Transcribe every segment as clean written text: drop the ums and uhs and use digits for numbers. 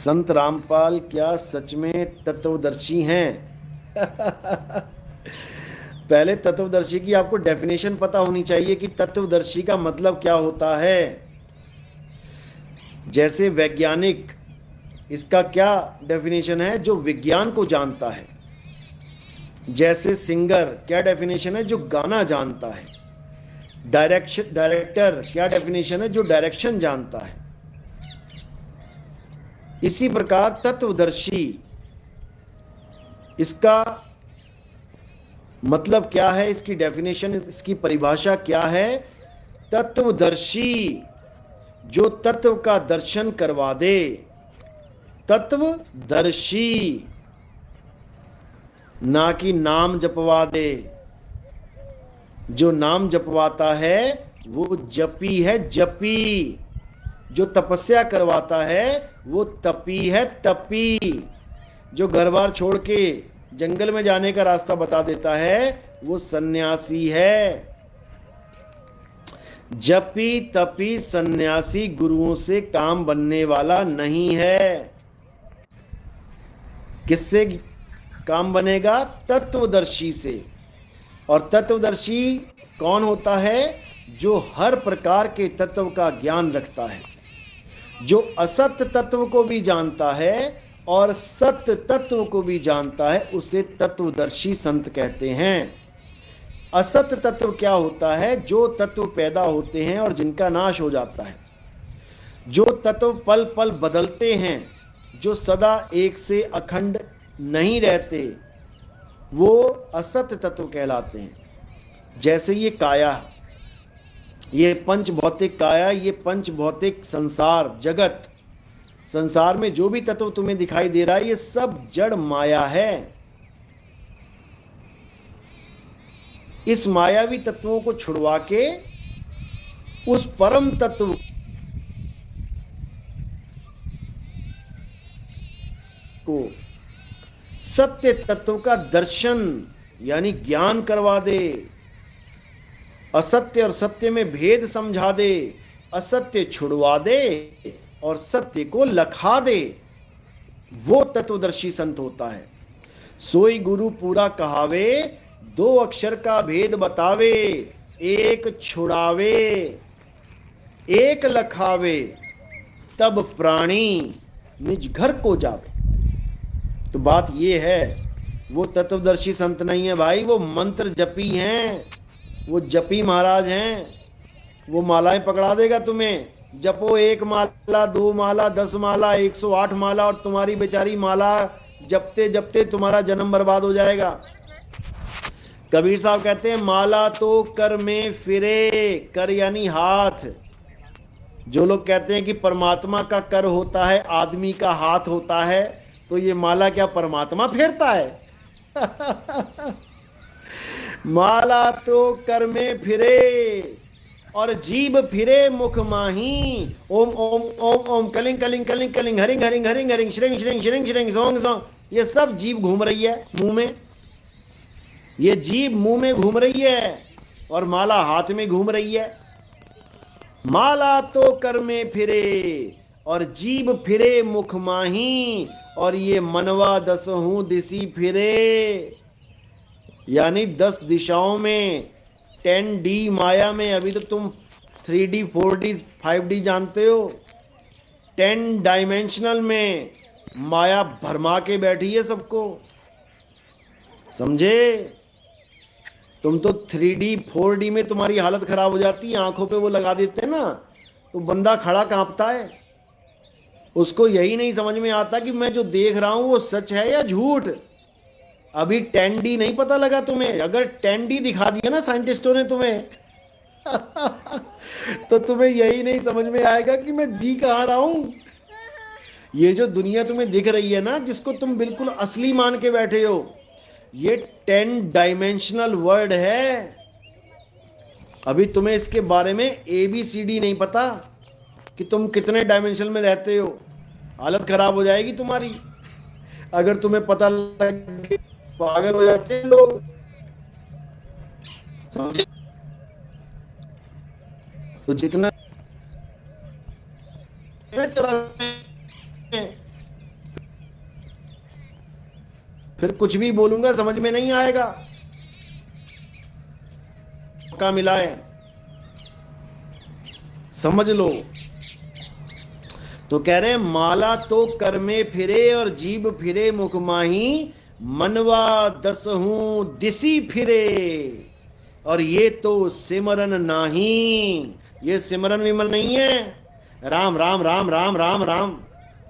संत रामपाल क्या सच में तत्वदर्शी हैं? पहले तत्वदर्शी की आपको डेफिनेशन पता होनी चाहिए कि तत्वदर्शी का मतलब क्या होता है। जैसे वैज्ञानिक, इसका क्या डेफिनेशन है? जो विज्ञान को जानता है। जैसे सिंगर, क्या डेफिनेशन है? जो गाना जानता है। डायरेक्टर, क्या डेफिनेशन है? जो डायरेक्शन जानता है। इसी प्रकार तत्वदर्शी, इसका मतलब क्या है? इसकी डेफिनेशन, इसकी परिभाषा क्या है? तत्वदर्शी जो तत्व का दर्शन करवा दे, तत्वदर्शी। ना कि नाम जपवा दे। जो नाम जपवाता है वो जपी है, जपी। जो तपस्या करवाता है वो तपी है, तपी। जो घर बार छोड़ के जंगल में जाने का रास्ता बता देता है वो सन्यासी है। जपी तपी सन्यासी गुरुओं से काम बनने वाला नहीं है। किससे काम बनेगा? तत्वदर्शी से। और तत्वदर्शी कौन होता है? जो हर प्रकार के तत्व का ज्ञान रखता है, जो असत्य तत्व को भी जानता है और सत्य तत्व को भी जानता है, उसे तत्वदर्शी संत कहते हैं। असत्य तत्व क्या होता है? जो तत्व पैदा होते हैं और जिनका नाश हो जाता है, जो तत्व पल पल बदलते हैं, जो सदा एक से अखंड नहीं रहते, वो असत्य तत्व कहलाते हैं। जैसे ये काया, ये पंच भौतिक काया, ये पंच भौतिक संसार जगत, संसार में जो भी तत्व तुम्हें दिखाई दे रहा है ये सब जड़ माया है। इस मायावी तत्वों को छुड़वा के उस परम तत्व को, सत्य तत्व का दर्शन यानी ज्ञान करवा दे, असत्य और सत्य में भेद समझा दे, असत्य छुड़वा दे और सत्य को लखा दे, वो तत्वदर्शी संत होता है। सोई गुरु पूरा कहावे, दो अक्षर का भेद बतावे, एक छुड़ावे एक लखावे, तब प्राणी निज घर को जावे। तो बात ये है, वो तत्वदर्शी संत नहीं है भाई, वो मंत्र जपी हैं, वो जपी महाराज हैं। वो मालाएं पकड़ा देगा तुम्हें। जपो 1 माला, 2 माला, 10 माला, 108 माला, और तुम्हारी बेचारी माला जपते जपते तुम्हारा जन्म बर्बाद हो जाएगा। कबीर साहब कहते हैं माला तो कर में फिरे, कर यानी हाथ। जो लोग कहते हैं कि परमात्मा का कर होता है, आदमी का हाथ होता है, तो ये माला क्या परमात्मा फेरता है? माला तो कर में फिरे और जीभ फिरे मुख माही। ओम ओम ओम ओम, कलिंग कलिंग कलिंग कलिंग, हरिंग हरिंग हरिंग हरिंग, श्रिंग श्रिंग श्रिंग श्रिंग, सोंग सोंग, ये सब जीभ घूम रही है मुंह में। ये जीभ मुंह में घूम रही है और माला हाथ में घूम रही है। माला तो कर में फिरे और जीभ फिरे मुख माही, और ये मनवा 10 दिशी फिरे, यानी 10 दिशाओं में। 10D माया में, अभी तो तुम 3D 4D 5D जानते हो। 10 डायमेंशनल में माया भरमा के बैठी है सबको, समझे? तुम तो 3D 4D में तुम्हारी हालत खराब हो जाती है, आंखों पे वो लगा देते हैं ना, तो बंदा खड़ा कांपता है। उसको यही नहीं समझ में आता कि मैं जो देख रहा हूं वो सच है या झूठ। अभी 10D नहीं पता लगा तुम्हें। अगर 10D दिखा दिया ना साइंटिस्टों ने तुम्हें, तो तुम्हें यही नहीं समझ में आएगा कि मैं जी कहाँ रहा हूं। ये जो दुनिया तुम्हें दिख रही है ना, जिसको तुम बिल्कुल असली मान के बैठे हो, ये 10 डायमेंशनल वर्ल्ड है। अभी तुम्हें इसके बारे में ABCD नहीं पता कि तुम कितने डायमेंशन में रहते हो। हालत खराब हो जाएगी तुम्हारी अगर तुम्हें पता लगे। पागल हो जाते हैं लोग, समझे? तो जितना चला फिर कुछ भी बोलूंगा समझ में नहीं आएगा। मौका मिला है, समझ लो। तो कह रहे हैं माला तो कर में फिरे और जीभ फिरे मुख माही, मनवा दसहूं दिसी फिरे और ये तो सिमरन नाही। ये सिमरन विमर नहीं है। राम राम राम राम राम राम,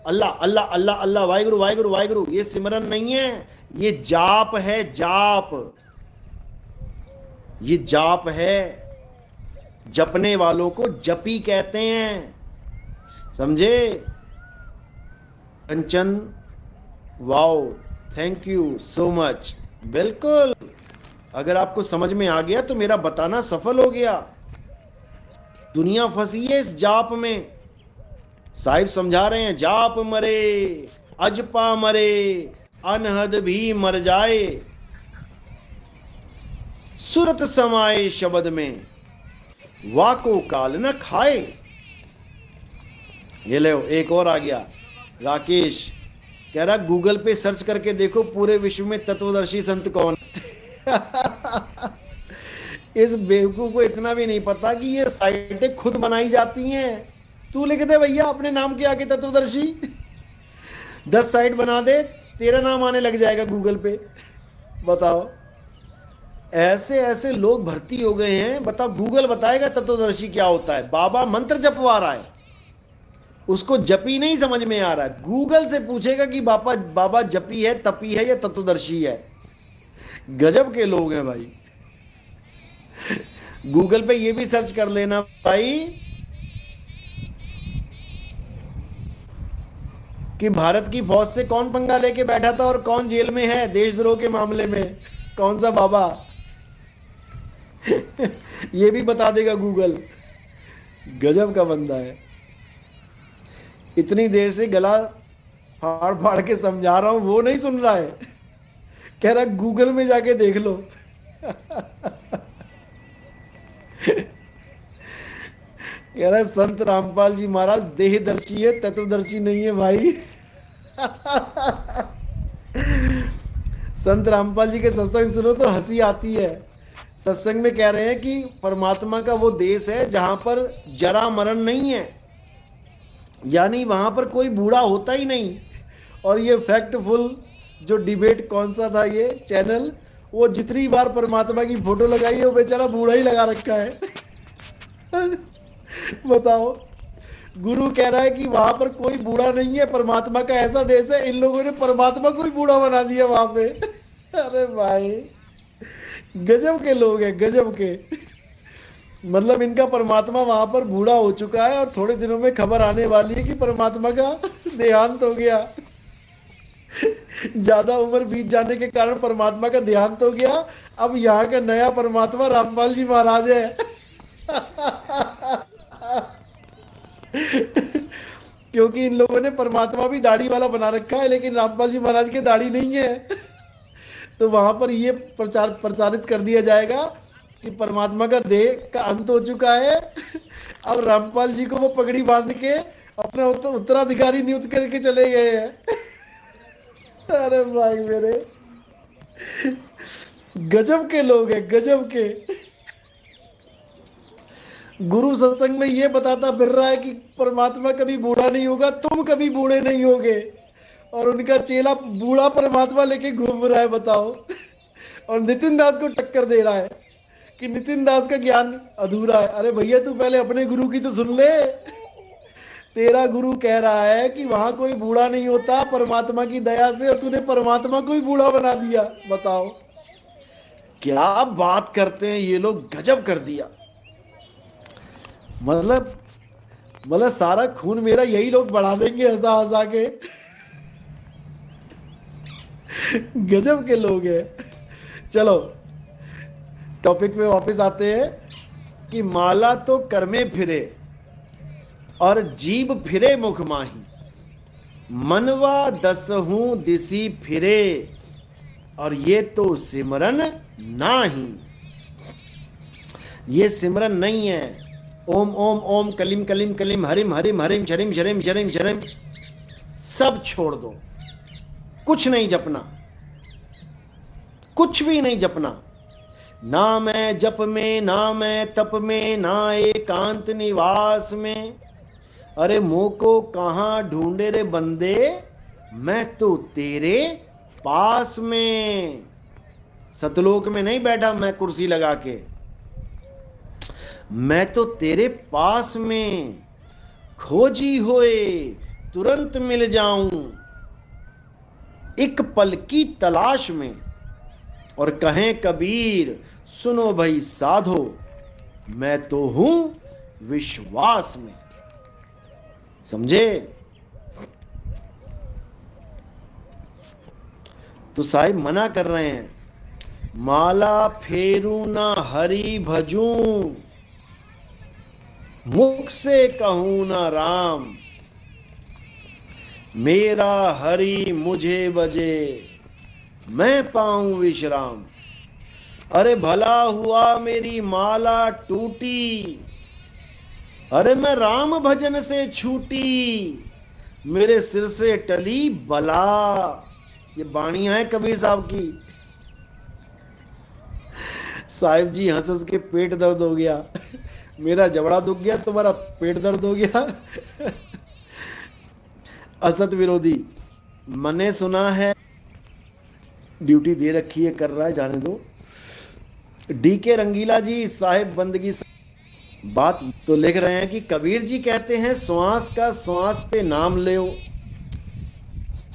अल्लाह अल्लाह अल्लाह अल्लाह, वाहिगुरु वाहिगुरु वाहिगुरु, ये सिमरन नहीं है, ये जाप है, जाप। ये जाप है। जपने वालों को जपी कहते हैं, समझे। Kanchan, wow, thank you so much. बिल्कुल, अगर आपको समझ में आ गया तो मेरा बताना सफल हो गया। दुनिया फंसी है इस जाप में। साहिब समझा रहे हैं, जाप मरे अजपा मरे, अनहद भी मर जाए, सुरत समाए शब्द में, वाको काल न खाए। ये ले, एक और आ गया। राकेश कह रहा गूगल पे सर्च करके देखो पूरे विश्व में तत्वदर्शी संत कौन। इस बेवकूफ को इतना भी नहीं पता कि ये साइटें खुद बनाई जाती हैं। तू लिख दे भैया अपने नाम के आगे तत्वदर्शी, 10 साइट बना दे, तेरा नाम आने लग जाएगा गूगल पे। बताओ, ऐसे ऐसे लोग भर्ती हो गए हैं। बताओ, गूगल बताएगा तत्वदर्शी क्या होता है। बाबा मंत्र जपवा रहा है, उसको जपी नहीं समझ में आ रहा है। गूगल से पूछेगा कि बाबा जपी है, तपी है या तत्वदर्शी है। गजब के लोग हैं भाई। गूगल पे ये भी सर्च कर लेना भाई कि भारत की फौज से कौन पंगा लेके बैठा था और कौन जेल में है देशद्रोह के मामले में, कौन सा बाबा। ये भी बता देगा गूगल। गजब का बंदा है। इतनी देर से गला फाड़ फाड़ के समझा रहा हूं, वो नहीं सुन रहा है। कह रहा गूगल में जाके देख लो। कह रहा संत रामपाल जी महाराज देहदर्शी है, तत्वदर्शी नहीं है भाई। संत रामपाल जी के सत्संग सुनो तो हंसी आती है। सत्संग में कह रहे हैं कि परमात्मा का वो देश है जहां पर जरा मरण नहीं है, यानी वहां पर कोई बूढ़ा होता ही नहीं। और ये फैक्टफुल जो डिबेट कौन सा था ये चैनल, वो जितनी बार परमात्मा की फोटो लगाई है वो बेचारा बूढ़ा ही लगा रखा है। बताओ, गुरु कह रहा है कि वहां पर कोई बूढ़ा नहीं है, परमात्मा का ऐसा देश है। इन लोगों ने परमात्मा को ही बूढ़ा बना दिया वहां पे। अरे भाई, गजब के लोग हैं, गजब के। मतलब इनका परमात्मा वहां पर बूढ़ा हो चुका है और थोड़े दिनों में खबर आने वाली है कि परमात्मा का देहांत हो गया। ज्यादा उम्र बीत जाने के कारण परमात्मा का देहांत हो गया। अब यहाँ का नया परमात्मा रामपाल जी महाराज है। क्योंकि इन लोगों ने परमात्मा भी दाढ़ी वाला बना रखा है, लेकिन रामपाल जी महाराज की दाढ़ी नहीं है। तो वहां पर ये प्रचारित कर दिया जाएगा कि परमात्मा का देह का अंत हो चुका है। अब रामपाल जी को वो पगड़ी बांध के अपना उत्तराधिकारी नियुक्त करके चले गए हैं। अरे भाई मेरे, गजब के लोग हैं, गजब के। गुरु सत्संग में ये बताता फिर रहा है कि परमात्मा कभी बूढ़ा नहीं होगा, तुम कभी बूढ़े नहीं होगे। और उनका चेला बूढ़ा परमात्मा लेके घूम रहा है, बताओ। और नितिन दास को टक्कर दे रहा है कि नितिन दास का ज्ञान अधूरा है। अरे भैया, तू पहले अपने गुरु की तो सुन ले। तेरा गुरु कह रहा है कि वहां कोई बूढ़ा नहीं होता परमात्मा की दया से, और तूने परमात्मा को ही बूढ़ा बना दिया। बताओ क्या बात करते हैं ये लोग, गजब कर दिया। मतलब सारा खून मेरा यही लोग बढ़ा देंगे हंसा हंसा के। गजब के लोग हैं। चलो टॉपिक पे वापस आते हैं कि माला तो कर में फिरे और जीभ फिरे मुख माही, मनवा दसहूं दिसी फिरे और ये तो सिमरन नाही। ये सिमरन नहीं है। ओम ओम ओम कलिम कलिम कलिम हरिम हरिम हरिम शरिम शरिम शरिम शरिम सब छोड़ दो, कुछ नहीं जपना। कुछ भी नहीं जपना, ना मैं जप में, ना मैं तप में, ना एकांत निवास में। अरे मुंह को कहां ढूंढे रे बंदे, मैं तो तेरे पास में। सतलोक में नहीं बैठा मैं कुर्सी लगा के, मैं तो तेरे पास में। खोजी होए तुरंत मिल जाऊं, एक पल की तलाश में। और कहें कबीर सुनो भाई साधो, मैं तो हूं विश्वास में। समझे? तो साहिब मना कर रहे हैं, माला फेरू ना हरि भजूं, मुख से कहूं ना राम। मेरा हरि मुझे बजे, मैं पाऊं विश्राम। अरे भला हुआ मेरी माला टूटी, अरे मैं राम भजन से छूटी, मेरे सिर से टली बला। ये बाणियां है कबीर साहब की। साहिब जी हंस हंस के पेट दर्द हो गया। मेरा जबड़ा दुख गया, तुम्हारा पेट दर्द हो गया। असत विरोधी मैंने सुना है, ड्यूटी दे रखी है, कर रहा है, जाने दो। डीके रंगीला जी साहिब बंदगी बात तो लिख रहे हैं कि कबीर जी कहते हैं श्वास का श्वास पे नाम ले,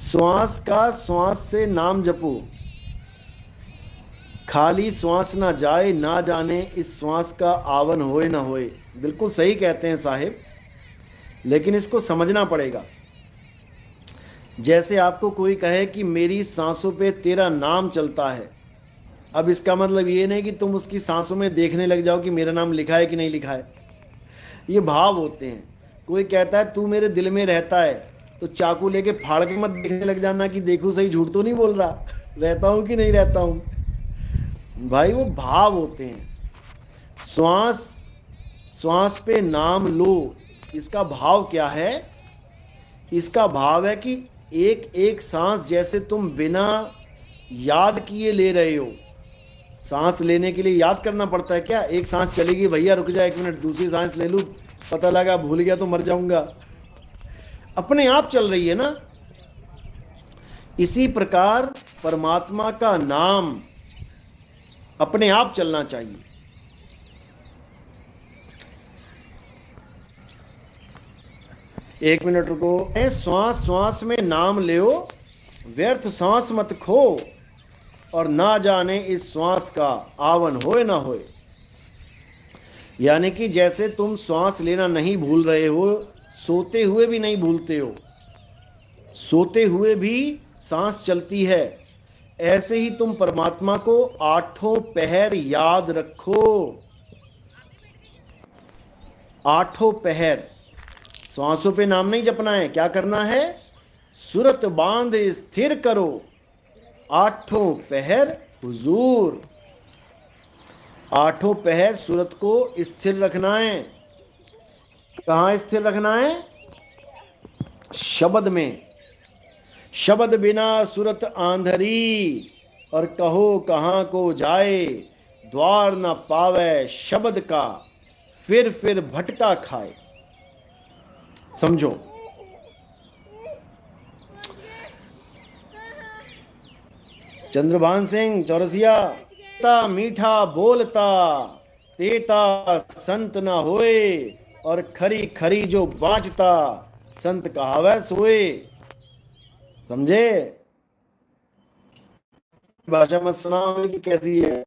श्वास का श्वास से नाम जपो, खाली श्वास ना जाए, ना जाने इस श्वास का आवन होए ना होए। बिल्कुल सही कहते हैं साहिब, लेकिन इसको समझना पड़ेगा। जैसे आपको कोई कहे कि मेरी सांसों पे तेरा नाम चलता है, अब इसका मतलब ये नहीं कि तुम उसकी सांसों में देखने लग जाओ कि मेरा नाम लिखा है कि नहीं लिखा है। ये भाव होते हैं। कोई कहता है तू मेरे दिल में रहता है, तो चाकू लेके फाड़ के मत देखने लग जाना कि देखो सही झूठ तो नहीं बोल रहा, रहता हूं कि नहीं रहता हूं। भाई वो भाव होते हैं। श्वास श्वास पे नाम लो, इसका भाव क्या है? इसका भाव है कि एक एक सांस जैसे तुम बिना याद किए ले रहे हो। सांस लेने के लिए याद करना पड़ता है क्या? एक सांस चलेगी, भैया रुक जा 1 मिनट, दूसरी सांस ले लूं, पता लगा भूल गया तो मर जाऊंगा। अपने आप चल रही है ना। इसी प्रकार परमात्मा का नाम अपने आप चलना चाहिए। एक मिनट रुको। श्वास श्वास में नाम ले, व्यर्थ सांस मत खो, और ना जाने इस श्वास का आवन होए ना होए। यानी कि जैसे तुम श्वास लेना नहीं भूल रहे हो, सोते हुए भी नहीं भूलते हो, सोते हुए भी सांस चलती है, ऐसे ही तुम परमात्मा को 8 पहर याद रखो। 8 पहर श्वासों पे नाम नहीं जपना है। क्या करना है? सुरत बांध स्थिर करो, 8 पहर हुजूर। 8 पहर सूरत को स्थिर रखना है। कहाँ स्थिर रखना है? शब्द में। शब्द बिना सूरत आंधरी, और कहो कहाँ को जाए, द्वार न पावे शब्द का, फिर भटका खाए। समझो। चंद्रभान सिंह चौरसिया, मीठा बोलता तेता संत ना होए, और खरी खरी जो बाँचता संत कहावै सोए। समझे? भाषा मत सुनाओ कि कैसी है।